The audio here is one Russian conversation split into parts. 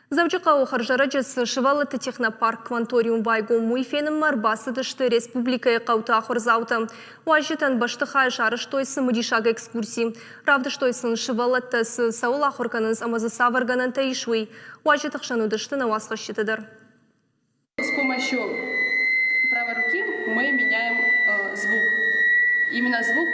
Завчықа оқаржары жасы Шывалыты технопарк кванториум байгу муйфенім марбасы дышты республикая қаута ақырзауты. Уажетан баштыхай жарыштой сымыдишага экскурсии. Равдыштойсын Шывалыты сауыл ақырғаныз амазы савырганын тайшуй. Уажетық шану дышты навасқа щитыдыр. С помощью правой руки мы меняем звук. Именно звук,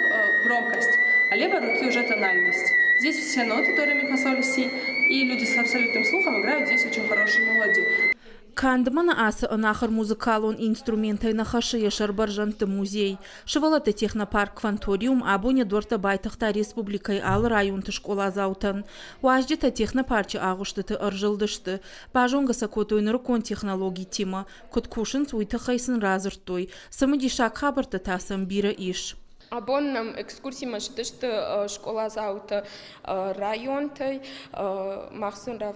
громкость, а левой руки уже тональность. Здесь все ноты, до, ре, ми, фа, соль, си, и люди с абсолютным слухом играют здесь очень хорошие мелодии. Кандмана асы анахар музыкалон инструментай нахашия шарбаржанты музей. Шывалаты технопарк кванториум абуне дорта байтахта республикай ал районты школа заутан. Уаждета технопарчы ағыштыты ыржылдышты. Бажонга сакотойныры кон технологий тима. Коткушын суйтахайсын разыртой. Самыдишак хабарты тасым бирі иш. Абонным экскурсии машдышты школа заута районтай махсын рав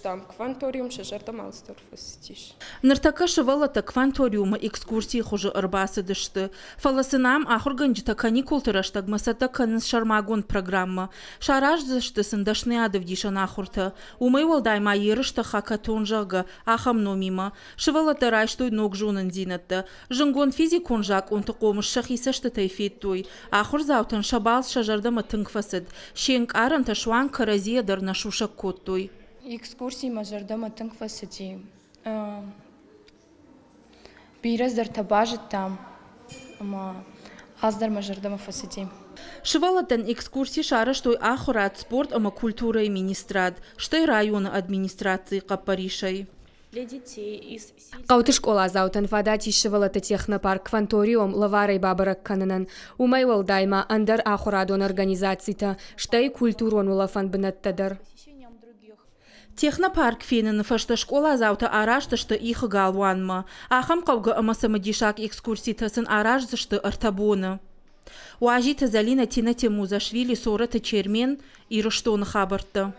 там кванториум шажарда малсторфастиш. Ныртака Шывалаты кванториума экскурсии хуже ырбасы дышты. Фаласынам ахурганжита каникул тыраштаг масата каныс шармагон программа. Шараж дышты сындашны адывдиша нахурта. Умай волдайма ерышта хакатон жага ахам номима. Шывалаты райштой ног жунын зинатты. Жынгон физикон жак онты қомыш шахисашты тайфеттой. Ахур заутын шабал шажарда матынкфасыд. Шенк аранта шуан каразия дарна шушак коттой. Экскурсии мажардама тынкфасыди. Бираз дар табажит там, аздар мажардама фасыди. Шывалатын экскурсии шараштой ахурат спорт ама культура и министрат. Штай районы администрации капаришай. Қауты школа заутан фадати Шывалаты технопарк кванториум лаварай бабарак кананан. Умай дайма андар ахурадон организацията. Штай культурон улафан бінаттадар. Технопарк фенін фашта школа заута араштышты их галуанма. Ахам қауғы амасамы дишак экскурсии тасын араждышты артабоны. Уажита Залина Тина Темузашвили сораты чермен и рыштоны хабарты.